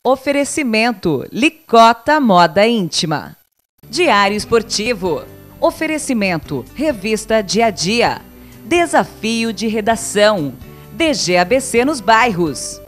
Oferecimento Licota Moda Íntima. Diário Esportivo. Oferecimento Revista Dia a Dia. Desafio de Redação. DGABC nos bairros.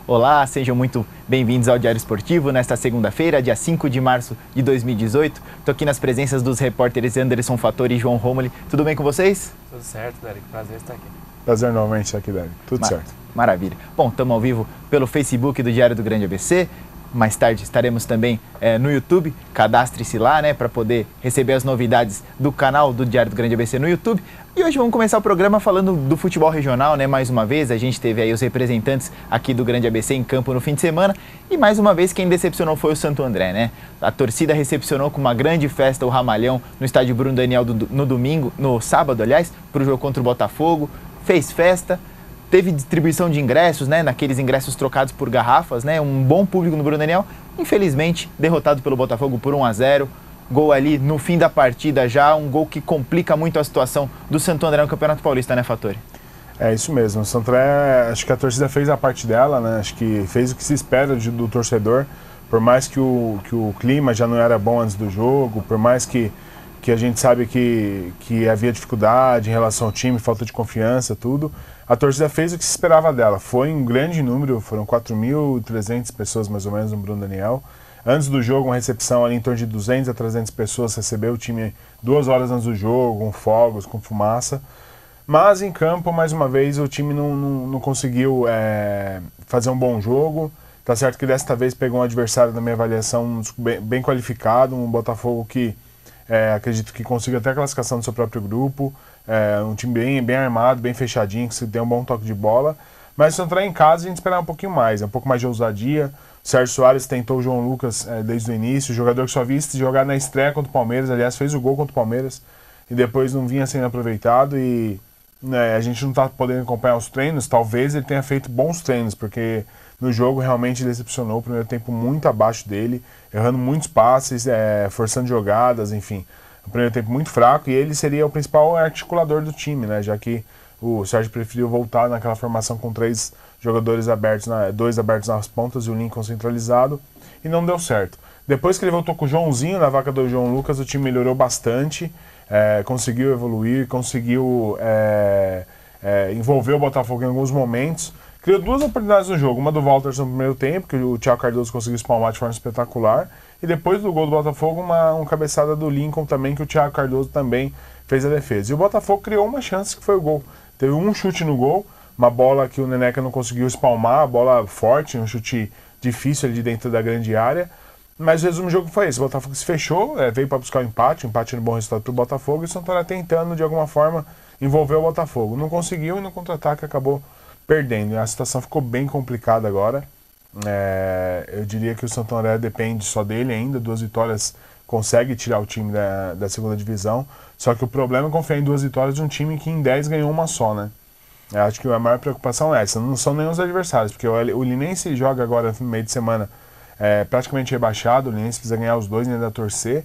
Olá, sejam muito bem-vindos ao Diário Esportivo nesta segunda-feira, dia 5 de março de 2018. Estou aqui nas presenças dos repórteres Anderson Fattori e João Romoli. Tudo bem com vocês? Tudo certo, Derek. Prazer estar aqui. Prazer novamente estar aqui, Derek. Tudo certo. Maravilha. Bom, estamos ao vivo pelo Facebook do Diário do Grande ABC. Mais tarde estaremos também no YouTube. Cadastre-se lá, para poder receber as novidades do canal do Diário do Grande ABC no YouTube. E hoje vamos começar o programa falando do futebol regional, mais uma vez. A gente teve aí os representantes aqui do Grande ABC em campo no fim de semana. E mais uma vez quem decepcionou foi o Santo André, A torcida recepcionou com uma grande festa o Ramalhão no estádio Bruno Daniel no sábado, para o jogo contra o Botafogo. Fez festa. Teve distribuição de ingressos, naqueles ingressos trocados por garrafas, um bom público no Bruno Daniel. Infelizmente, derrotado pelo Botafogo por 1-0. Gol ali no fim da partida já, um gol que complica muito a situação do Santo André no Campeonato Paulista, Fattori? É isso mesmo. O Santo André, acho que a torcida fez a parte dela, Acho que fez o que se espera do torcedor. Por mais que o clima já não era bom antes do jogo, por mais que a gente sabe que havia dificuldade em relação ao time, falta de confiança, tudo. A torcida fez o que se esperava dela. Foi um grande número, foram 4.300 pessoas mais ou menos no Bruno Daniel. Antes do jogo, uma recepção ali em torno de 200 a 300 pessoas, recebeu o time 2 horas antes do jogo, com fogos, com fumaça. Mas em campo, mais uma vez, o time não conseguiu fazer um bom jogo. Tá certo que desta vez pegou um adversário, na minha avaliação, bem qualificado, um Botafogo que acredito que consiga até a classificação do seu próprio grupo. Um time bem armado, bem fechadinho, que tem um bom toque de bola. Mas se entrar em casa, a gente esperava um pouquinho mais, um pouco mais de ousadia. O Sérgio Soares tentou o João Lucas desde o início, jogador que só havia jogar na estreia contra o Palmeiras, aliás, fez o gol contra o Palmeiras e depois não vinha sendo aproveitado e a gente não está podendo acompanhar os treinos. Talvez ele tenha feito bons treinos, porque no jogo realmente decepcionou, o primeiro tempo muito abaixo dele, errando muitos passes, forçando jogadas, enfim. O primeiro tempo muito fraco e ele seria o principal articulador do time, já que o Sérgio preferiu voltar naquela formação com 3 jogadores abertos, 2 abertos nas pontas e o Lincoln centralizado, e não deu certo. Depois que ele voltou com o Joãozinho na vaca do João Lucas, o time melhorou bastante, conseguiu evoluir, conseguiu envolver o Botafogo em alguns momentos. Criou 2 oportunidades no jogo, uma do Walter no primeiro tempo, que o Thiago Cardoso conseguiu espalmar de forma espetacular, e depois do gol do Botafogo, uma cabeçada do Lincoln também, que o Thiago Cardoso também fez a defesa. E o Botafogo criou uma chance, que foi o gol. Teve um chute no gol, uma bola que o Neneca não conseguiu espalmar, a bola forte, um chute difícil ali de dentro da grande área. Mas o resumo do jogo foi esse: o Botafogo se fechou, veio para buscar o empate era um bom resultado para o Botafogo, e o Santo André tentando de alguma forma envolver o Botafogo. Não conseguiu e no contra-ataque acabou perdendo. E a situação ficou bem complicada agora. Eu diria que o Santo André depende só dele ainda, 2 vitórias consegue tirar o time da segunda divisão. Só que o problema é confiar em 2 vitórias de um time que em 10 ganhou uma só, Eu acho que a maior preocupação é essa. Não são nem os adversários, porque o Linense joga agora no meio de semana praticamente rebaixado. O Linense precisa ganhar os 2 e ainda torcer.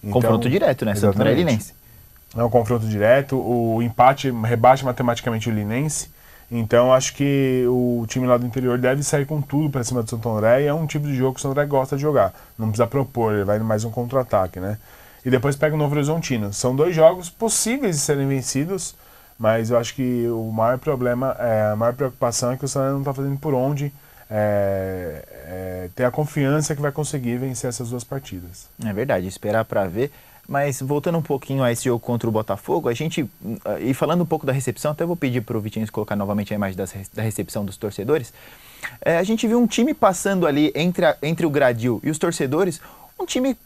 Então, confronto direto, Santo André e Linense. É um confronto direto. O empate rebaixa matematicamente o Linense. Então acho que o time lá do interior deve sair com tudo para cima do Santo André, e é um tipo de jogo que o Santo André gosta de jogar. Não precisa propor, ele vai mais um contra-ataque, E depois pega o Novo Horizontino. São 2 jogos possíveis de serem vencidos, mas eu acho que o maior problema, a maior preocupação é que o Santo André não está fazendo por onde ter a confiança que vai conseguir vencer essas 2 partidas. É verdade, esperar para ver. Mas voltando um pouquinho a esse jogo contra o Botafogo, e falando um pouco da recepção, até vou pedir para o Vitinho colocar novamente a imagem da recepção dos torcedores. A gente viu um time passando ali entre o gradil e os torcedores, um time,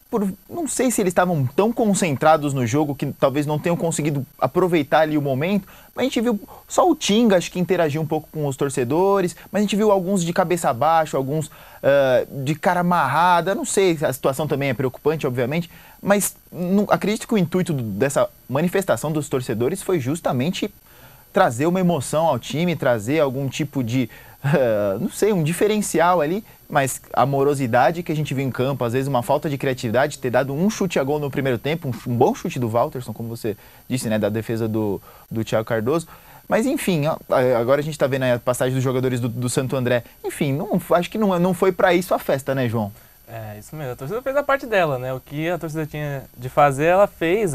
não sei se eles estavam tão concentrados no jogo que talvez não tenham conseguido aproveitar ali o momento, mas a gente viu só o Tinga, acho que interagiu um pouco com os torcedores, mas a gente viu alguns de cabeça baixa, alguns de cara amarrada, não sei, a situação também é preocupante, obviamente, mas acredito que o intuito dessa manifestação dos torcedores foi justamente trazer uma emoção ao time, trazer algum tipo de, não sei, um diferencial ali mas a morosidade que a gente viu em campo, às vezes uma falta de criatividade, ter dado um chute a gol no primeiro tempo, um bom chute do Walterson, como você disse, né, da defesa do Thiago Cardoso. Mas enfim, agora a gente está vendo a passagem dos jogadores do Santo André. Enfim, acho que não foi para isso a festa, né, João? É, isso mesmo. A torcida fez a parte dela, né? O que a torcida tinha de fazer, ela fez.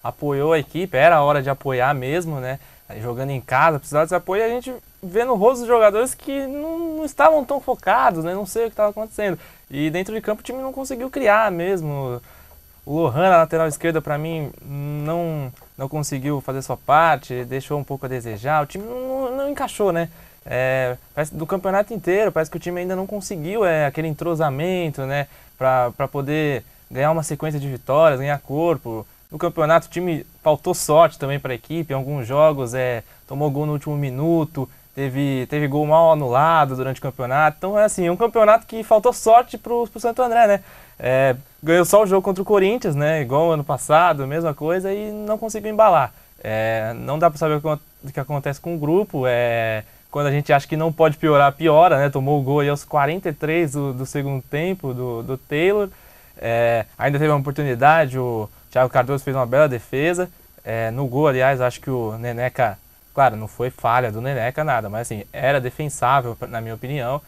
Apoiou a equipe, era a hora de apoiar mesmo, né? Jogando em casa, precisava desse apoio, e a gente vê no rosto dos jogadores que não estavam tão focados, né? Não sei o que estava acontecendo. E dentro de campo o time não conseguiu criar mesmo. O Lohan, na lateral esquerda, para mim, não conseguiu fazer sua parte, deixou um pouco a desejar. O time não encaixou, né? Parece do campeonato inteiro, parece que o time ainda não conseguiu aquele entrosamento, né? Para poder ganhar uma sequência de vitórias, ganhar corpo. No campeonato o time faltou sorte também para a equipe, em alguns jogos tomou gol no último minuto, teve gol mal anulado durante o campeonato. Então é um campeonato que faltou sorte pro Santo André, né? Ganhou só o jogo contra o Corinthians, né? Igual ano passado, mesma coisa, e não conseguiu embalar. Não dá para saber o que acontece com o grupo. Quando a gente acha que não pode piorar, piora, né? Tomou o gol aí aos 43 do segundo tempo do Taylor. Ainda teve uma oportunidade, o Thiago Cardoso fez uma bela defesa. No gol, aliás, acho que o Neneca, claro, não foi falha do Neneca, nada, mas assim, era defensável, na minha opinião.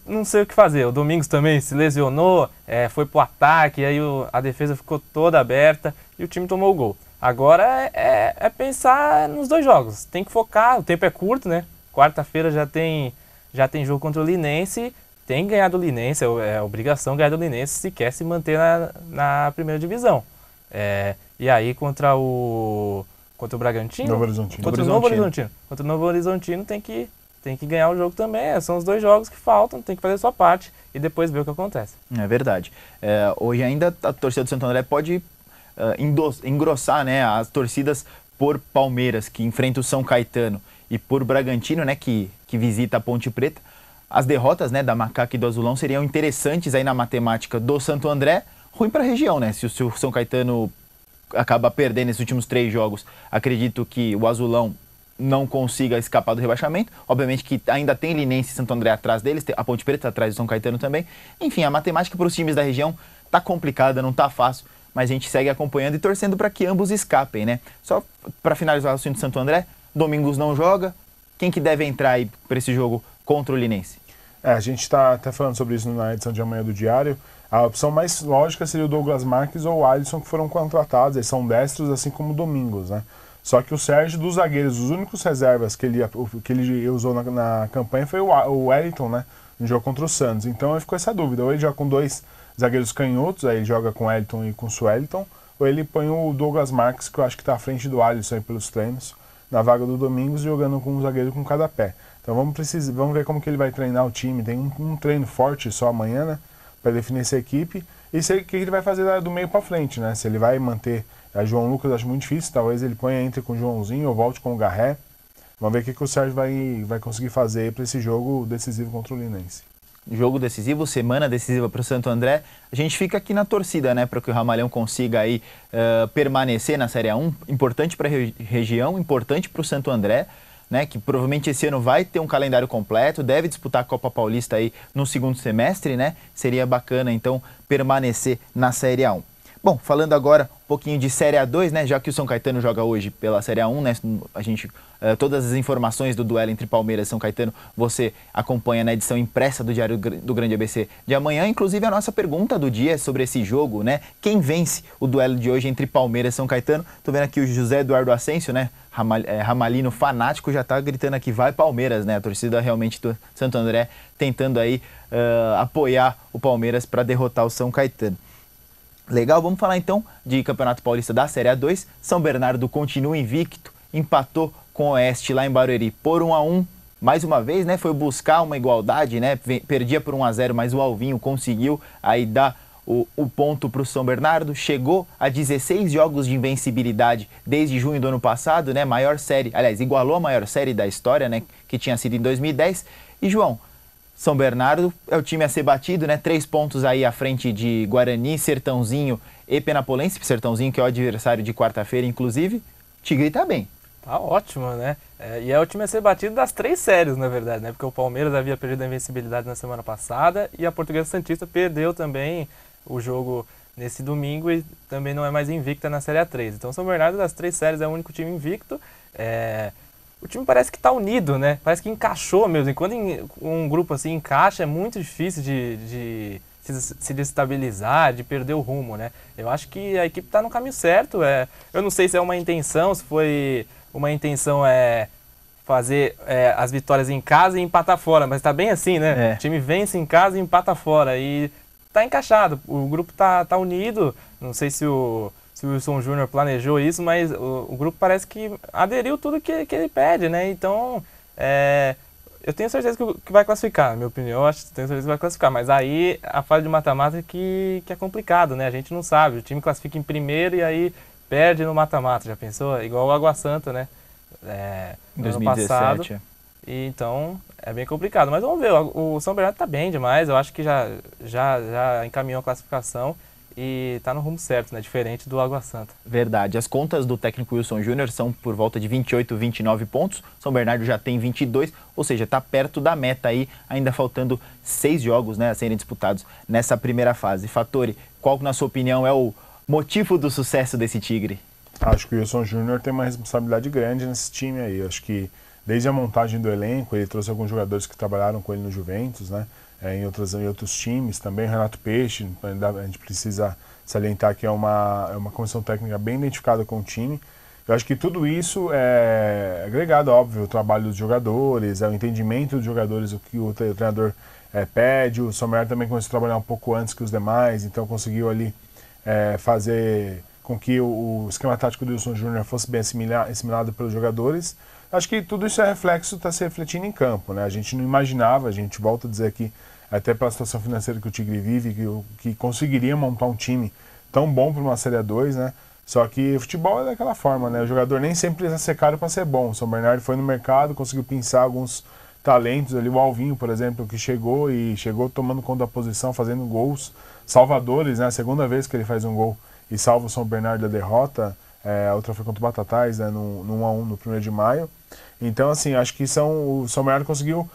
Não sei o que fazer. O Domingos também se lesionou, foi pro ataque, e aí a defesa ficou toda aberta e o time tomou o gol. Agora é pensar nos dois jogos. Tem que focar, o tempo é curto, né? Quarta-feira já tem jogo contra o Linense. Tem que ganhar do Linense, é obrigação ganhar do Linense se quer se manter na primeira divisão. E aí contra o Bragantino? Novo Horizontino. Contra o Novo Horizontino tem que ganhar o jogo também. São os dois jogos que faltam, tem que fazer a sua parte e depois ver o que acontece. É verdade. Hoje ainda a torcida do Santo André pode engrossar, né, as torcidas por Palmeiras, que enfrenta o São Caetano, e por Bragantino, né, que visita a Ponte Preta. As derrotas, né, da Macaca e do Azulão seriam interessantes aí na matemática do Santo André, ruim para a região, né? Se o São Caetano acaba perdendo nesses últimos 3 jogos, acredito que o Azulão não consiga escapar do rebaixamento. Obviamente que ainda tem Linense e Santo André atrás deles, a Ponte Preta atrás do São Caetano também. Enfim, a matemática para os times da região tá complicada, não tá fácil, mas a gente segue acompanhando e torcendo para que ambos escapem, né? Só para finalizar o assunto do Santo André, Domingos não joga. Quem que deve entrar aí para esse jogo contra o Linense? A gente está até falando sobre isso na edição de amanhã do Diário. A opção mais lógica seria o Douglas Marques ou o Alisson, que foram contratados. Eles são destros, assim como o Domingos, né? Só que o Sérgio, dos zagueiros, os únicos reservas que ele usou na campanha foi o Wellington, né? No jogo contra o Santos. Então ficou essa dúvida. Ou ele joga com 2 zagueiros canhotos, aí ele joga com o Wellington e com o Sueliton, ou ele põe o Douglas Marques, que eu acho que está à frente do Alisson aí pelos treinos, na vaga do Domingos, jogando com um zagueiro com cada pé. Então vamos ver como que ele vai treinar o time. Tem um treino forte só amanhã, né? Para definir essa equipe. E o que ele vai fazer do meio para frente, né? Se ele vai manter a João Lucas, acho muito difícil. Talvez ele ponha entre com o Joãozinho ou volte com o Garré. Vamos ver o que o Sérgio vai conseguir fazer para esse jogo decisivo contra o Linense. Jogo decisivo, semana decisiva para o Santo André. A gente fica aqui na torcida, né, para que o Ramalhão consiga aí permanecer na Série A1. Importante para a região, importante para o Santo André, né, que provavelmente esse ano vai ter um calendário completo, deve disputar a Copa Paulista aí no segundo semestre, né? Seria bacana então permanecer na Série A1. Bom, falando agora um pouquinho de Série A2, né, já que o São Caetano joga hoje pela Série A1, né, a gente, todas as informações do duelo entre Palmeiras e São Caetano você acompanha na edição impressa do Diário do Grande ABC de amanhã. Inclusive a nossa pergunta do dia é sobre esse jogo, né, quem vence o duelo de hoje entre Palmeiras e São Caetano. Tô vendo aqui o José Eduardo Ascencio, né, ramalino fanático, já tá gritando aqui, vai Palmeiras, né, a torcida realmente do Santo André tentando aí apoiar o Palmeiras para derrotar o São Caetano. Legal, vamos falar então de Campeonato Paulista da Série A2. São Bernardo continua invicto, empatou com o Oeste lá em Barueri por 1-1. Mais uma vez, né, foi buscar uma igualdade, né, perdia por 1-0, mas o Alvinho conseguiu aí dar o ponto para o São Bernardo. Chegou a 16 jogos de invencibilidade desde junho do ano passado, né, maior série, aliás, igualou a maior série da história, né, que tinha sido em 2010. E João, São Bernardo é o time a ser batido, né? 3 pontos aí à frente de Guarani, Sertãozinho e Penapolense. Sertãozinho que é o adversário de quarta-feira, inclusive. Tigre tá bem. Tá ótimo, né? E é o time a ser batido das 3 séries, na verdade, né? Porque o Palmeiras havia perdido a invencibilidade na semana passada e a Portuguesa Santista perdeu também o jogo nesse domingo e também não é mais invicta na Série A3. Então, São Bernardo das 3 séries é o único time invicto. O time parece que tá unido, né? Parece que encaixou mesmo. E quando um grupo assim encaixa, é muito difícil de se desestabilizar, de perder o rumo, né? Eu acho que a equipe tá no caminho certo. Eu não sei se é uma intenção, se foi uma intenção fazer as vitórias em casa e empatar fora, mas tá bem assim, né? O time vence em casa e empata fora e tá encaixado. O grupo tá unido. Não sei se o Wilson Júnior planejou isso, mas o grupo parece que aderiu tudo que ele pede, né? Então, eu tenho certeza que vai classificar, na minha opinião. Eu tenho certeza que vai classificar, mas aí a fase de mata-mata que é complicado, né? A gente não sabe. O time classifica em primeiro e aí perde no mata-mata, já pensou? Igual o Água Santa, né? Em ano 2017. passado. E então é bem complicado. Mas vamos ver, o São Bernardo tá bem demais. Eu acho que já encaminhou a classificação e tá no rumo certo, né? Diferente do Água Santa. Verdade. As contas do técnico Wilson Júnior são por volta de 28, 29 pontos. São Bernardo já tem 22, ou seja, está perto da meta aí, ainda faltando 6 jogos, né, a serem disputados nessa primeira fase. Fattori, qual, na sua opinião, é o motivo do sucesso desse Tigre? Acho que o Wilson Júnior tem uma responsabilidade grande nesse time aí. Acho que desde a montagem do elenco, ele trouxe alguns jogadores que trabalharam com ele no Juventus, né? Em outros times também. Renato Peixe, a gente precisa salientar que é uma comissão técnica bem identificada com o time. Eu acho que tudo isso é agregado, óbvio, o trabalho dos jogadores, o entendimento dos jogadores, o que o treinador pede. O São Bernardo também começou a trabalhar um pouco antes que os demais, então conseguiu ali fazer com que o esquema tático do Wilson Júnior fosse bem assimilado pelos jogadores. Acho que tudo isso é reflexo, está se refletindo em campo, né? A gente não imaginava, a gente volta a dizer aqui, até pela situação financeira que o Tigre vive, que conseguiria montar um time tão bom para uma Série A2, né? Só que o futebol é daquela forma, né? O jogador nem sempre precisa ser caro para ser bom. O São Bernardo foi no mercado, conseguiu pensar alguns talentos ali, o Alvinho, por exemplo, que chegou tomando conta da posição, fazendo gols salvadores, né? A segunda vez que ele faz um gol e salva o São Bernardo da derrota. A outra foi contra o Batatais, né, no 1-1 no 1º de maio. Então, assim, acho que o São Bernardo conseguiu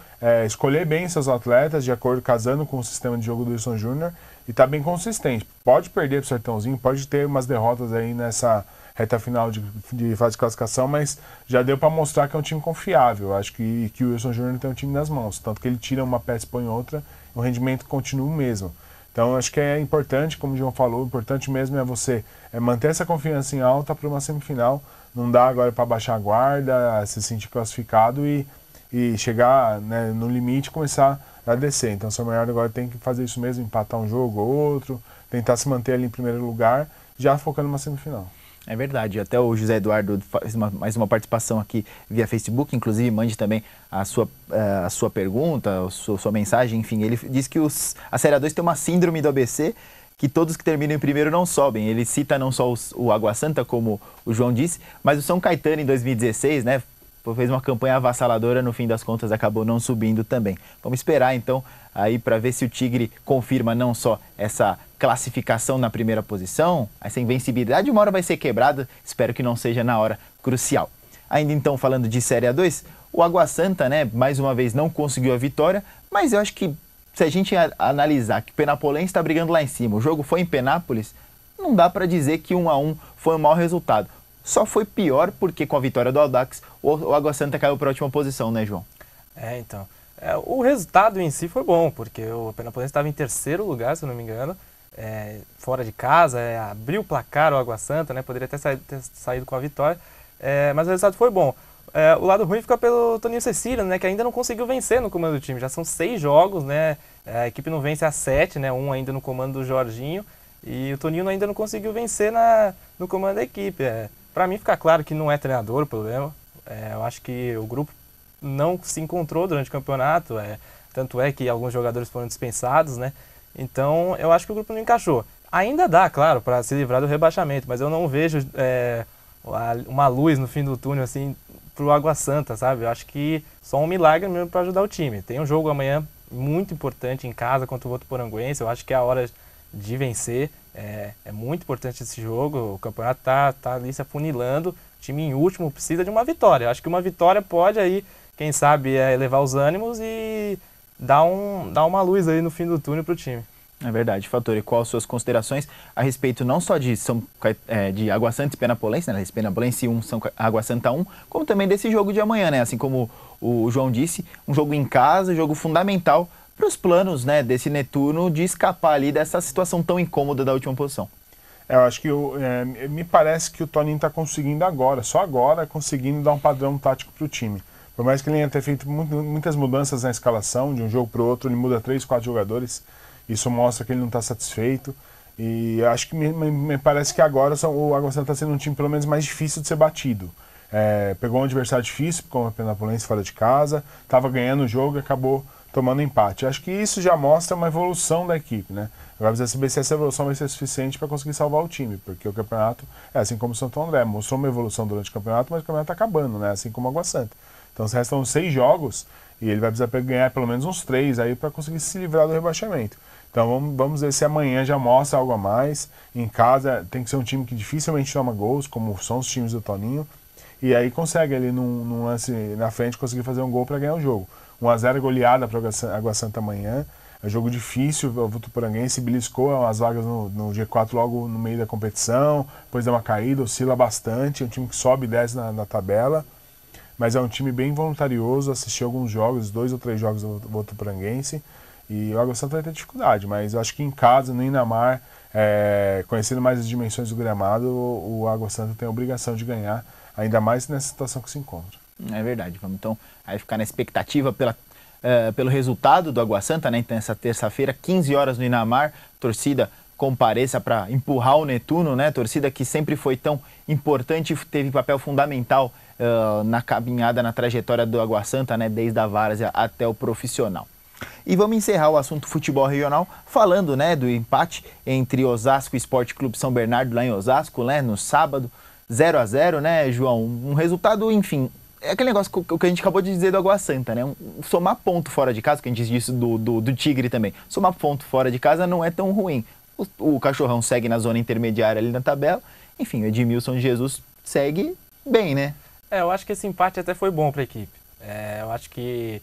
escolher bem seus atletas, de acordo, casando com o sistema de jogo do Wilson Júnior, e está bem consistente. Pode perder para o Sertãozinho, pode ter umas derrotas aí nessa reta final de fase de classificação, mas já deu para mostrar que é um time confiável. Acho que o Wilson Júnior tem um time nas mãos, tanto que ele tira uma peça e põe outra, o rendimento continua o mesmo. Então, acho que é importante, como o João falou, o importante mesmo é você manter essa confiança em alta para uma semifinal. Não dá agora para baixar a guarda, se sentir classificado e chegar, né, no limite e começar a descer. Então, o São Bernardo agora tem que fazer isso mesmo, empatar um jogo ou outro, tentar se manter ali em primeiro lugar, já focando numa semifinal. É verdade, até o José Eduardo faz mais uma participação aqui via Facebook, inclusive mande também a sua pergunta, a sua mensagem, enfim, ele diz que a Série A2 tem uma síndrome do ABC, que todos que terminam em primeiro não sobem. Ele cita não só o Água Santa, como o João disse, mas o São Caetano em 2016, né, fez uma campanha avassaladora, no fim das contas acabou não subindo também. Vamos esperar então aí para ver se o Tigre confirma não só essa classificação na primeira posição, essa invencibilidade uma hora vai ser quebrada, espero que não seja na hora crucial. Ainda então falando de Série A2, o Água Santa, né, mais uma vez não conseguiu a vitória, mas eu acho que se a gente analisar que Penapolense está brigando lá em cima, o jogo foi em Penápolis, não dá para dizer que 1-1 foi um mau resultado. Só foi pior porque com a vitória do Audax, o Água Santa caiu para a última posição, né, João? Então. O resultado em si foi bom, porque o Penapolense estava em terceiro lugar, se eu não me engano, fora de casa, abriu o placar o Água Santa, né, poderia ter saído com a vitória, mas o resultado foi bom. O lado ruim fica pelo Toninho Cecílio, né, que ainda não conseguiu vencer no comando do time. Já são 6 jogos, né, a equipe não vence há 7, né, um ainda no comando do Jorginho, e o Toninho ainda não conseguiu vencer no comando da equipe. Para mim fica claro que não é treinador o problema. Eu acho que o grupo não se encontrou durante o campeonato, tanto é que alguns jogadores foram dispensados, né? Então eu acho que o grupo não encaixou. Ainda dá, claro, para se livrar do rebaixamento, mas eu não vejo uma luz no fim do túnel assim pro Água Santa, sabe? Eu acho que só um milagre mesmo para ajudar o time. Tem um jogo amanhã muito importante em casa contra o Votuporanguense, eu acho que é a hora de vencer. É muito importante esse jogo, o campeonato tá ali se afunilando, time em último precisa de uma vitória. Eu acho que uma vitória pode aí, quem sabe, elevar os ânimos e dar uma luz aí no fim do túnel para o time. É verdade, Fattori. Quais as suas considerações a respeito não só de de Água Santa e Penapolense, né? Penapolense 1, Água Santa 1, como também desse jogo de amanhã, né? Assim como o João disse, um jogo em casa, jogo fundamental para os planos, né, desse Netuno de escapar ali dessa situação tão incômoda da última posição. Eu acho que me parece que o Toninho está conseguindo agora, só agora, conseguindo dar um padrão tático para o time. Por mais que ele tenha ter feito muitas mudanças na escalação, de um jogo para o outro, ele muda 3, 4 jogadores. Isso mostra que ele não está satisfeito. E acho que me parece que agora o Água Santa está sendo um time pelo menos mais difícil de ser batido. Pegou um adversário difícil, como a Penapolense fora de casa, estava ganhando o jogo e acabou tomando empate. Acho que isso já mostra uma evolução da equipe, né? Agora precisa saber se essa evolução vai ser suficiente para conseguir salvar o time, porque o campeonato é assim como o Santo André, mostrou uma evolução durante o campeonato, mas o campeonato está acabando, né? Assim como o Água Santa. Então restam 6 jogos e ele vai precisar ganhar pelo menos uns 3 aí para conseguir se livrar do rebaixamento. Então vamos ver se amanhã já mostra algo a mais. Em casa tem que ser um time que dificilmente toma gols, como são os times do Toninho. E aí consegue ali num lance na frente conseguir fazer um gol para ganhar o jogo. 1-0 goleada para o Água Santa amanhã. É um jogo difícil, o Votuporanguense beliscou as vagas no G4 logo no meio da competição, depois dá uma caída, oscila bastante, é um time que sobe e desce na tabela. Mas é um time bem voluntarioso, assisti alguns jogos, 2 ou 3 jogos do Votuporanguense. E o Água Santa vai ter dificuldade, mas eu acho que em casa, no Inamar, conhecendo mais as dimensões do gramado, o Água Santa tem a obrigação de ganhar, ainda mais nessa situação que se encontra. É verdade, vamos então aí ficar na expectativa pelo resultado do Água Santa, né? Então, essa terça-feira, 15 horas no Inamar, torcida compareça para empurrar o Netuno, né? Torcida que sempre foi tão importante, teve papel fundamental na caminhada, na trajetória do Água Santa, né? Desde a várzea até o profissional. E vamos encerrar o assunto futebol regional falando, né, do empate entre Osasco e Esporte Clube São Bernardo lá em Osasco, né, no sábado, 0-0, né, João? Um resultado, enfim, é aquele negócio que a gente acabou de dizer do Água Santa, né? Somar ponto fora de casa, que a gente disse isso do Tigre também. Somar ponto fora de casa não é tão ruim. O Cachorrão segue na zona intermediária ali na tabela. Enfim, o Edmilson de Jesus segue bem, né? Eu acho que esse empate até foi bom para a equipe. Eu acho que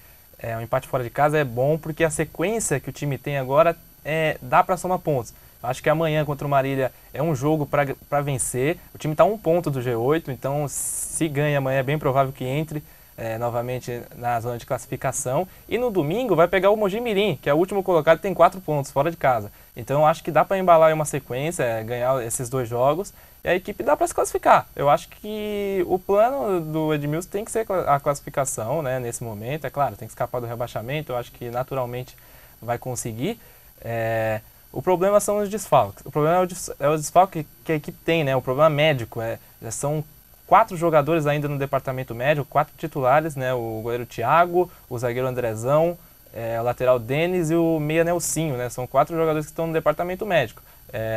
um empate fora de casa é bom porque a sequência que o time tem agora dá para somar pontos. Eu acho que amanhã contra o Marília é um jogo para vencer. O time está a 1 ponto do G8, então se ganha amanhã é bem provável que entre novamente na zona de classificação. E no domingo vai pegar o Mojimirim, que é o último colocado e tem 4 pontos fora de casa. Então eu acho que dá para embalar uma sequência, ganhar esses 2 jogos e a equipe dá para se classificar. Eu acho que o plano do Edmilson tem que ser a classificação, né, nesse momento. É claro, tem que escapar do rebaixamento, eu acho que naturalmente vai conseguir. O problema são os desfalques. O problema é o desfalque que a equipe tem, né? O problema médico. Já são 4 jogadores ainda no departamento médico, 4 titulares, né? O goleiro Thiago, o zagueiro Andrezão, o lateral Denis e o meia Nelsinho, né? São 4 jogadores que estão no departamento médico.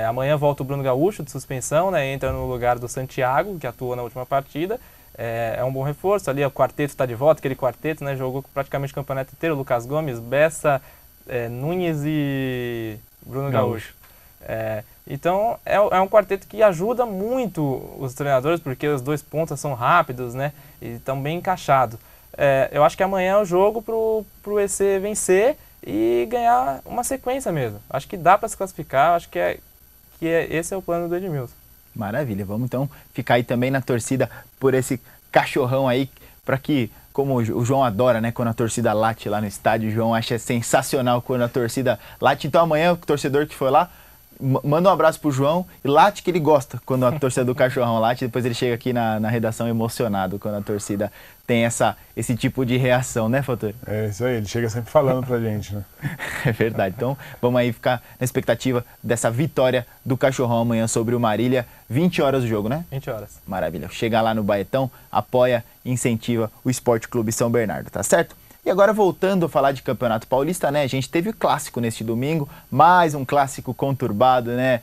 Amanhã volta o Bruno Gaúcho de suspensão, né? Entra no lugar do Santiago, que atuou na última partida. É um bom reforço. Ali o quarteto está de volta, aquele quarteto, né? Jogou praticamente o campeonato inteiro. Lucas Gomes, Bessa, Nunes e Bruno Gaúcho. Então é um quarteto que ajuda muito os treinadores, porque os 2 pontas são rápidos, né? E estão bem encaixados. Eu acho que amanhã é o jogo pro EC vencer e ganhar uma sequência mesmo. Acho que dá para se classificar, acho que esse é o plano do Edmilson. Maravilha, vamos então ficar aí também na torcida por esse cachorrão aí, para que, como o João adora, né, quando a torcida late lá no estádio, o João acha sensacional quando a torcida late. Então amanhã o torcedor que for lá, manda um abraço pro João e late, que ele gosta quando a torcida do cachorrão late. Depois ele chega aqui na redação emocionado quando a torcida tem esse tipo de reação, né, Fattori? É isso aí, ele chega sempre falando pra gente, né? É verdade. Então vamos aí ficar na expectativa dessa vitória do cachorrão amanhã sobre o Marília. 20 horas o jogo, né? 20 horas. Maravilha. Chega lá no Baetão, apoia e incentiva o Esporte Clube São Bernardo, tá certo? E agora voltando a falar de Campeonato Paulista, né? A gente teve o clássico neste domingo, mais um clássico conturbado, né?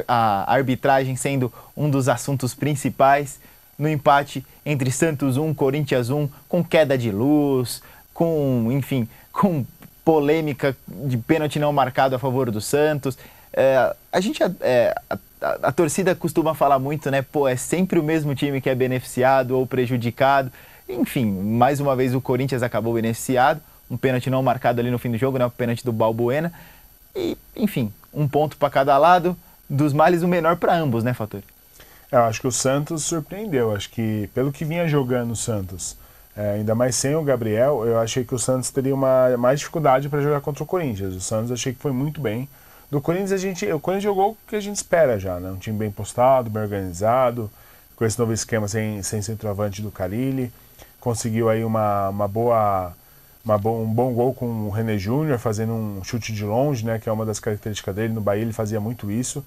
A arbitragem sendo um dos assuntos principais, no empate entre Santos 1, Corinthians 1, com queda de luz, com polêmica de pênalti não marcado a favor do Santos. A gente a torcida costuma falar muito, né? Pô, é sempre o mesmo time que é beneficiado ou prejudicado. Enfim, mais uma vez o Corinthians acabou beneficiado. Um pênalti não marcado ali no fim do jogo, né? O pênalti do Balbuena. E, enfim, um ponto para cada lado. Dos males, o menor para ambos, né, Fattori? Eu acho que o Santos surpreendeu. Acho que, pelo que vinha jogando o Santos, ainda mais sem o Gabriel, eu achei que o Santos teria mais dificuldade para jogar contra o Corinthians. O Santos achei que foi muito bem. Do Corinthians, o Corinthians jogou o que a gente espera já, né? Um time bem postado, bem organizado, com esse novo esquema sem centroavante do Carille. Conseguiu aí um bom gol com o René Júnior, fazendo um chute de longe, né? Que é uma das características dele. No Bahia ele fazia muito isso.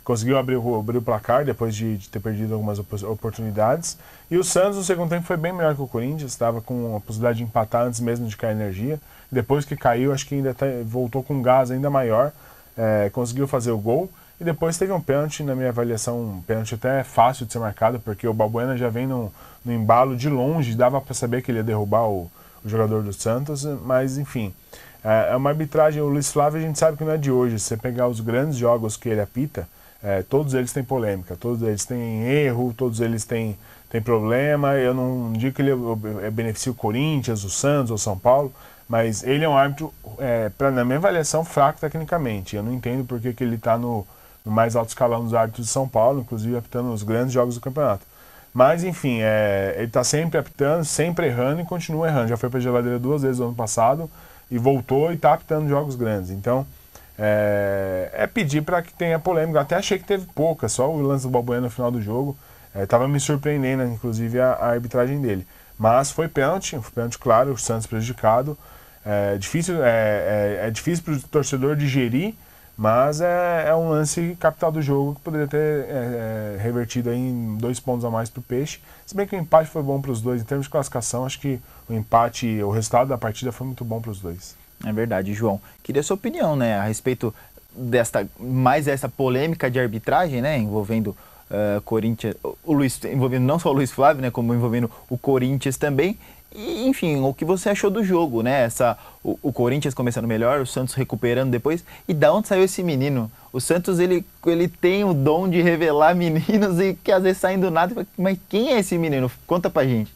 Conseguiu abrir o placar depois de ter perdido algumas oportunidades. E o Santos, no segundo tempo, foi bem melhor que o Corinthians. Estava com a possibilidade de empatar antes mesmo de cair a energia. Depois que caiu, acho que ainda voltou com um gás ainda maior. Conseguiu fazer o gol. E depois teve um pênalti, na minha avaliação, um pênalti até fácil de ser marcado, porque o Balbuena já vem no embalo de longe. Dava para saber que ele ia derrubar o jogador do Santos. Mas, enfim, é uma arbitragem. O Luiz Flávio, a gente sabe que não é de hoje. Se você pegar os grandes jogos que ele apita, todos eles têm polêmica, todos eles têm erro, todos eles têm problema. Eu não digo que ele beneficia o Corinthians, o Santos ou o São Paulo, mas ele é um árbitro, na minha avaliação, fraco tecnicamente. Eu não entendo por que ele está no mais alto escalão dos árbitros de São Paulo, inclusive apitando os grandes jogos do campeonato. Mas, enfim, ele está sempre apitando, sempre errando e continua errando. Já foi para a geladeira 2 vezes no ano passado e voltou e está apitando jogos grandes. Então, pedir para que tenha polêmica. Eu até achei que teve pouca, só o lance do Balbuena no final do jogo. Estava me surpreendendo, inclusive, a arbitragem dele. Mas foi pênalti claro, o Santos prejudicado. É difícil para o torcedor digerir, mas é um lance capital do jogo que poderia ter revertido em 2 pontos a mais para o Peixe. Se bem que o empate foi bom para os dois. Em termos de classificação, acho que o resultado da partida foi muito bom para os dois. É verdade, João. Queria sua opinião, né, a respeito dessa polêmica de arbitragem, né, envolvendo Corinthians, envolvendo não só o Luiz Flávio, né, como envolvendo o Corinthians também. E, enfim, o que você achou do jogo, né? O Corinthians começando melhor, o Santos recuperando depois. E da onde saiu esse menino? O Santos, ele tem o dom de revelar meninos e que às vezes saem do nada. Mas quem é esse menino? Conta pra gente.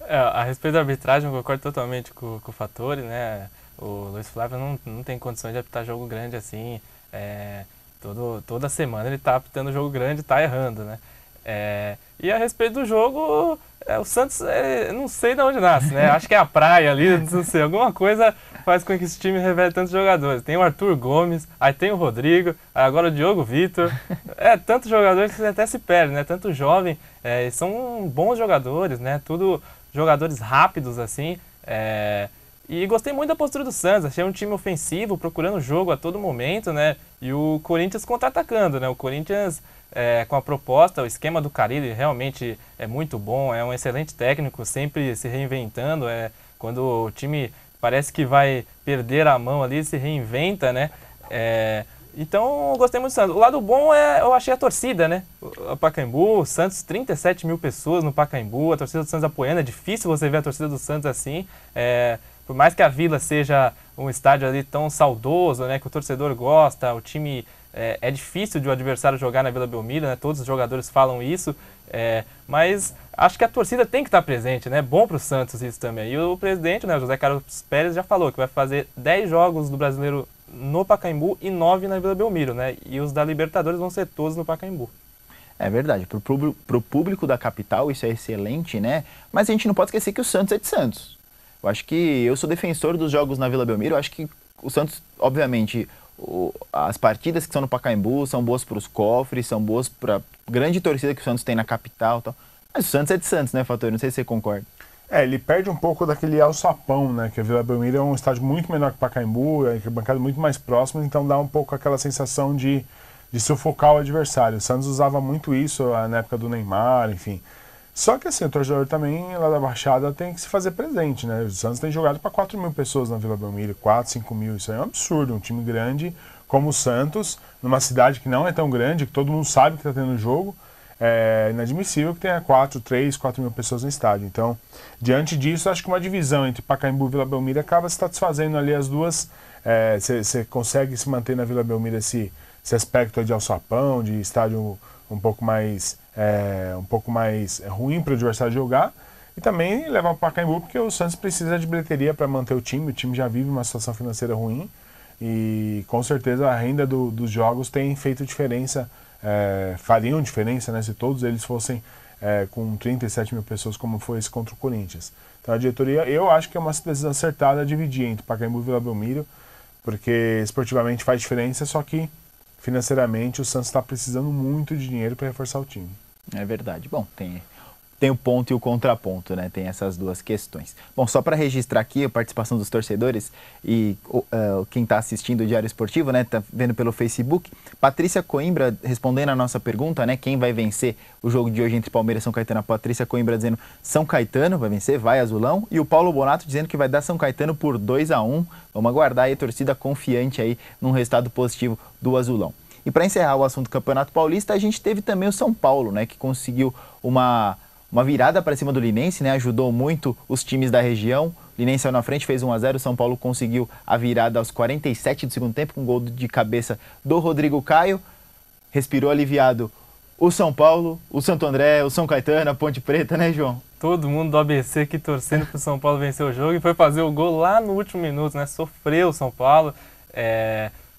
A respeito da arbitragem, eu concordo totalmente com o Fattori, né? O Luiz Flávio não tem condições de apitar jogo grande assim. Toda semana ele tá apitando jogo grande e tá errando, né? E a respeito do jogo, o Santos, não sei de onde nasce, né? Acho que é a praia ali, não sei, alguma coisa faz com que esse time revele tantos jogadores. Tem o Arthur Gomes, aí tem o Rodrigo, aí agora o Diogo Vitor. Tantos jogadores que você até se perde, né? Tanto jovem, são bons jogadores, né? Tudo jogadores rápidos, assim. E gostei muito da postura do Santos, achei um time ofensivo, procurando o jogo a todo momento, né? E o Corinthians contra-atacando, né? O Corinthians, com a proposta, o esquema do Carille realmente é muito bom, é um excelente técnico, sempre se reinventando. Quando o time parece que vai perder a mão ali, se reinventa, né? Então, eu gostei muito do Santos. O lado bom eu achei a torcida, né? O Pacaembu, o Santos, 37 mil pessoas no Pacaembu, a torcida do Santos apoiando. É difícil você ver a torcida do Santos assim. Por mais que a Vila seja um estádio ali tão saudoso, né? Que o torcedor gosta, o time... É difícil de o adversário jogar na Vila Belmiro, né? Todos os jogadores falam isso. Mas acho que a torcida tem que estar presente, né? É bom para o Santos isso também. E o presidente, né, o José Carlos Pérez, já falou que vai fazer 10 jogos do Brasileiro no Pacaembu e 9 na Vila Belmiro, né? E os da Libertadores vão ser todos no Pacaembu. É verdade, pro público da capital isso é excelente, né? Mas a gente não pode esquecer que o Santos é de Santos. Eu acho que eu sou defensor dos jogos na Vila Belmiro, eu acho que o Santos, obviamente, as partidas que são no Pacaembu são boas para os cofres, são boas para a grande torcida que o Santos tem na capital e tal. Mas o Santos é de Santos, né, Fattori? Não sei se você concorda. Ele perde um pouco daquele alçapão, né? Que a Vila Belmiro é um estádio muito menor que o Pacaembu, é bancada muito mais próxima, então dá um pouco aquela sensação de sufocar o adversário. O Santos usava muito isso na época do Neymar, enfim. Só que assim, o torcedor também, lá da Baixada, tem que se fazer presente, né? O Santos tem jogado para 4 mil pessoas na Vila Belmiro, 4, 5 mil, isso aí é um absurdo. Um time grande como o Santos, numa cidade que não é tão grande, que todo mundo sabe que está tendo jogo, é inadmissível que tenha 4 mil pessoas no estádio. Então, diante disso, acho que uma divisão entre Pacaembu e Vila Belmiro acaba se satisfazendo ali as duas. Você consegue se manter na Vila Belmiro esse aspecto de alçapão, de estádio um pouco mais ruim para o adversário jogar. E também levar para o Pacaembu, porque o Santos precisa de bilheteria para manter o time já vive uma situação financeira ruim e com certeza a renda dos jogos tem feito diferença, fariam diferença, né, se todos eles fossem com 37 mil pessoas como foi esse contra o Corinthians. Então a diretoria, eu acho que é uma decisão acertada dividir entre Pacaembu e Vila Belmiro, porque esportivamente faz diferença, só que financeiramente o Santos está precisando muito de dinheiro para reforçar o time. É verdade. Bom, tem o ponto e o contraponto, né? Tem essas duas questões. Bom, só para registrar aqui a participação dos torcedores e quem está assistindo o Diário Esportivo, né? Tá vendo pelo Facebook. Patrícia Coimbra respondendo a nossa pergunta, né? Quem vai vencer o jogo de hoje entre Palmeiras e São Caetano? A Patrícia Coimbra dizendo São Caetano vai vencer, vai Azulão. E o Paulo Bonato dizendo que vai dar São Caetano por 2-1. Vamos aguardar aí a torcida confiante aí num resultado positivo do Azulão. E para encerrar o assunto do Campeonato Paulista, a gente teve também o São Paulo, né? Que conseguiu uma virada para cima do Linense, né? Ajudou muito os times da região. O Linense saiu na frente, fez 1-0. O São Paulo conseguiu a virada aos 47 do segundo tempo, com um gol de cabeça do Rodrigo Caio. Respirou aliviado o São Paulo, o Santo André, o São Caetano, a Ponte Preta, né, João? Todo mundo do ABC aqui torcendo para o São Paulo vencer o jogo e foi fazer o gol lá no último minuto, né? Sofreu o São Paulo.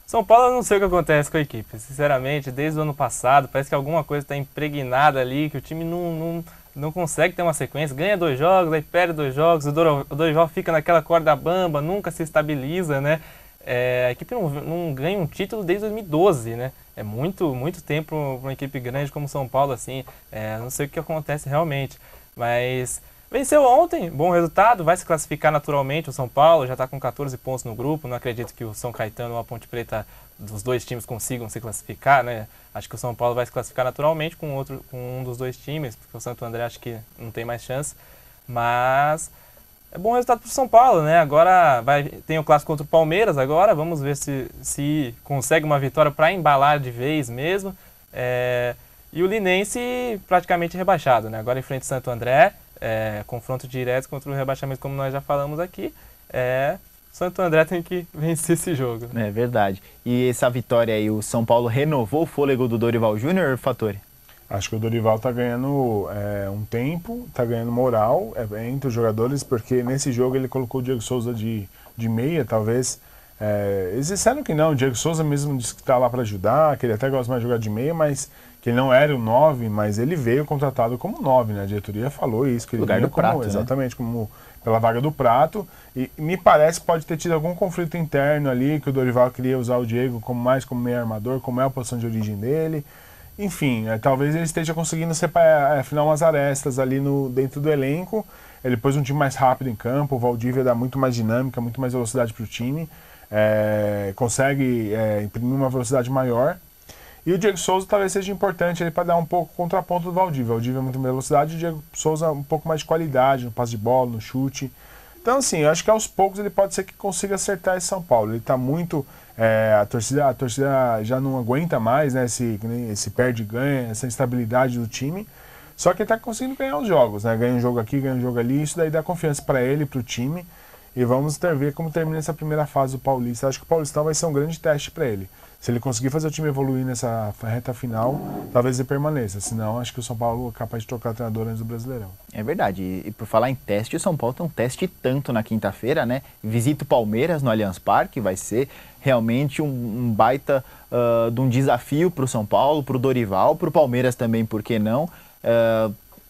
São Paulo, eu não sei o que acontece com a equipe. Sinceramente, desde o ano passado, parece que alguma coisa está impregnada ali, que o time não consegue ter uma sequência, ganha 2 jogos, aí perde 2 jogos, o Dorival fica naquela corda bamba, nunca se estabiliza, né? A equipe não ganha um título desde 2012, né? É muito tempo para uma equipe grande como São Paulo, assim, não sei o que acontece realmente, mas venceu ontem, bom resultado, vai se classificar naturalmente o São Paulo, já está com 14 pontos no grupo, não acredito que o São Caetano ou a Ponte Preta dos dois times consigam se classificar, né? Acho que o São Paulo vai se classificar naturalmente com um dos dois times, porque o Santo André acho que não tem mais chance, mas é bom resultado para o São Paulo, né? Agora tem o clássico contra o Palmeiras agora, vamos ver se consegue uma vitória para embalar de vez mesmo, e o Linense praticamente rebaixado, né? Agora enfrenta o Santo André, confronto direto contra o rebaixamento, como nós já falamos aqui, Santo André tem que vencer esse jogo. É verdade. E essa vitória aí, o São Paulo renovou o fôlego do Dorival Júnior, Fattori? Acho que o Dorival está ganhando um tempo, está ganhando moral entre os jogadores, porque nesse jogo ele colocou o Diego Souza de meia, talvez. Eles disseram que não, o Diego Souza mesmo disse que está lá para ajudar, que ele até gosta mais de jogar de meia, mas que ele não era o 9, mas ele veio contratado como 9, né? A diretoria falou isso, que ele lugar veio do Prato, né? Exatamente, como pela vaga do Prato, e me parece que pode ter tido algum conflito interno ali, que o Dorival queria usar o Diego mais como meio armador, como é a posição de origem dele. Enfim, talvez ele esteja conseguindo afinar umas arestas ali dentro do elenco. Ele pôs um time mais rápido em campo, o Valdívia dá muito mais dinâmica, muito mais velocidade para o time, consegue imprimir uma velocidade maior. E o Diego Souza talvez seja importante para dar um pouco contraponto do Valdívia. O Valdívia é muito mais velocidade, o Diego Souza um pouco mais de qualidade no passe de bola, no chute. Então, assim, eu acho que aos poucos ele pode ser que consiga acertar esse São Paulo. Ele está muito... a torcida já não aguenta mais, né, esse perde e ganha, essa instabilidade do time. Só que ele está conseguindo ganhar os jogos, né? Ganha um jogo aqui, ganha um jogo ali. Isso daí dá confiança para ele, para o time. E vamos ver como termina essa primeira fase do Paulista. Acho que o Paulistão vai ser um grande teste para ele. Se ele conseguir fazer o time evoluir nessa reta final, talvez ele permaneça. Senão, acho que o São Paulo é capaz de trocar treinador antes do Brasileirão. É verdade. E por falar em teste, o São Paulo tem um teste tanto na quinta-feira, né? Visita o Palmeiras no Allianz Parque. Vai ser realmente um baita de um desafio para o São Paulo, para o Dorival, para o Palmeiras também, por que não?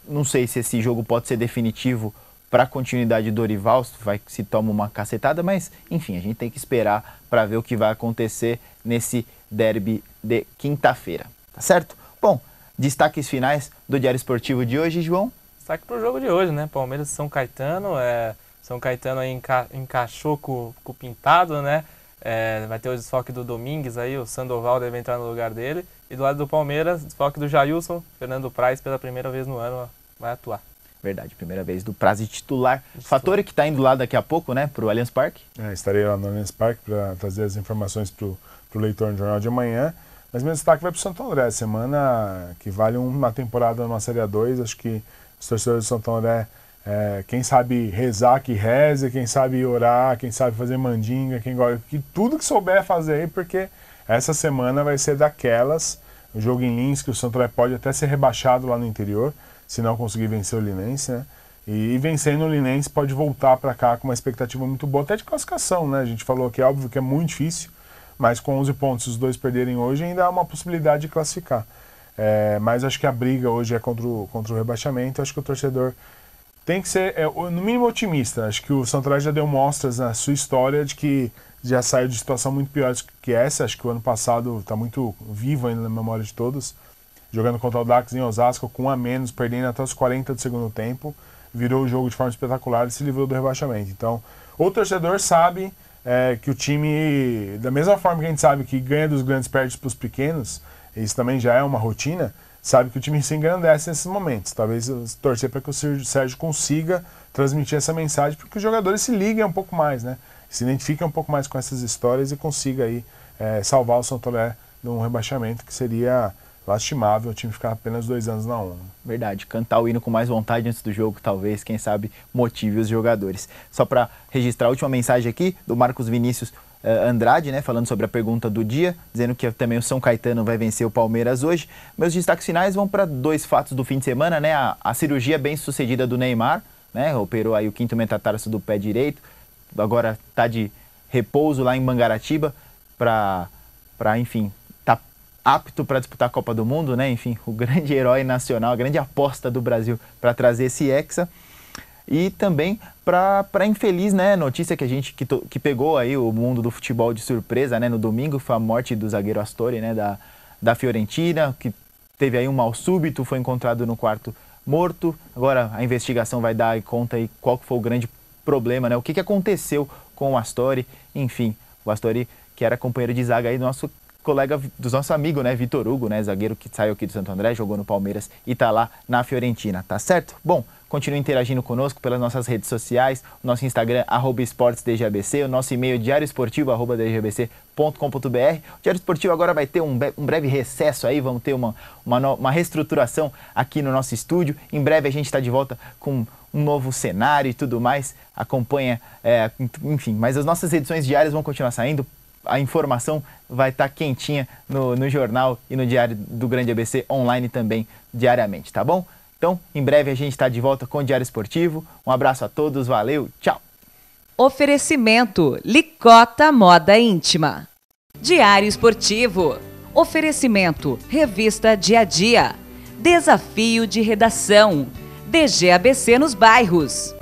Não sei se esse jogo pode ser definitivo para a continuidade do Dorival, se toma uma cacetada, mas enfim, a gente tem que esperar para ver o que vai acontecer nesse derby de quinta-feira, tá certo? Bom, destaques finais do Diário Esportivo de hoje, João? Destaque para o jogo de hoje, né? Palmeiras e São Caetano, São Caetano aí encaixou com o Pintado, né? Vai ter o desfoque do Domingues aí, o Sandoval deve entrar no lugar dele, e do lado do Palmeiras, desfoque do Jailson, Fernando Praz pela primeira vez no ano vai atuar. Verdade, primeira vez do Prazo titular. Fattori que está indo lá daqui a pouco, né, para o Allianz Parque. Estarei lá no Allianz Parque para trazer as informações para o leitor no Jornal de Amanhã. Mas meu destaque vai para o Santo André, semana que vale uma temporada numa Série A2. Acho que os torcedores do Santo André, quem sabe rezar que reze, quem sabe orar, quem sabe fazer mandinga, que tudo que souber fazer aí, porque Essa semana vai ser daquelas, o jogo em Lins, que o Santo André pode até ser rebaixado lá no interior, se não conseguir vencer o Linense, né? E vencendo o Linense pode voltar para cá com uma expectativa muito boa, até de classificação, né? A gente falou que é óbvio que é muito difícil, mas com 11 pontos, se os dois perderem hoje, ainda há uma possibilidade de classificar. Mas acho que a briga hoje é contra o rebaixamento. Acho que o torcedor tem que ser, no mínimo, otimista. Acho que o Santo André já deu mostras na sua história de que já saiu de situação muito pior que essa. Acho que o ano passado está muito vivo ainda na memória de todos. Jogando contra o Dax em Osasco, com 1 a menos, perdendo até os 40 do segundo tempo. Virou o jogo de forma espetacular e se livrou do rebaixamento. Então, o torcedor sabe que o time, da mesma forma que a gente sabe que ganha dos grandes, perde para os pequenos, isso também já é uma rotina, sabe que o time se engrandece nesses momentos. Talvez torcer para que o Sérgio consiga transmitir essa mensagem, para que os jogadores se liguem um pouco mais, né? Se identifiquem um pouco mais com essas histórias e consiga aí salvar o Santo André de um rebaixamento que seria lastimável o time ficar apenas 2 anos na ONU. Verdade, cantar o hino com mais vontade antes do jogo, talvez, quem sabe, motive os jogadores. Só para registrar a última mensagem aqui do Marcos Vinícius Andrade, né, falando sobre a pergunta do dia, dizendo que também o São Caetano vai vencer o Palmeiras hoje. Meus destaques finais vão para 2 fatos do fim de semana, né, a cirurgia bem sucedida do Neymar, né, operou aí o 5º metatarso do pé direito, agora está de repouso lá em Mangaratiba para enfim, tá apto para disputar a Copa do Mundo, né, enfim, o grande herói nacional, a grande aposta do Brasil para trazer esse hexa. E também para infeliz, né, notícia que a gente que pegou aí o mundo do futebol de surpresa, né, no domingo, foi a morte do zagueiro Astori, né, da Fiorentina, que teve aí um mal súbito, foi encontrado no quarto morto. Agora a investigação vai dar conta aí qual que foi o grande problema, né, o que aconteceu com o Astori. Enfim, o Astori, que era companheiro de zaga aí do nosso colega, do nosso amigo, né, Vitor Hugo, né, zagueiro que saiu aqui do Santo André, jogou no Palmeiras e tá lá na Fiorentina, tá certo? Bom, continue interagindo conosco pelas nossas redes sociais, o nosso Instagram, @esportesdgbc, o nosso e-mail diarioesportivo@dgbc.com.br. O Diário Esportivo agora vai ter um breve recesso aí, vamos ter uma reestruturação aqui no nosso estúdio. Em breve a gente está de volta com um novo cenário e tudo mais, acompanha, enfim, mas as nossas edições diárias vão continuar saindo. A informação vai estar quentinha no jornal e no Diário do Grande ABC online também diariamente, tá bom? Então, em breve a gente está de volta com o Diário Esportivo. Um abraço a todos, valeu, tchau! Oferecimento Licota Moda Íntima. Diário Esportivo. Oferecimento Revista Dia a Dia. Desafio de Redação. DGABC nos bairros.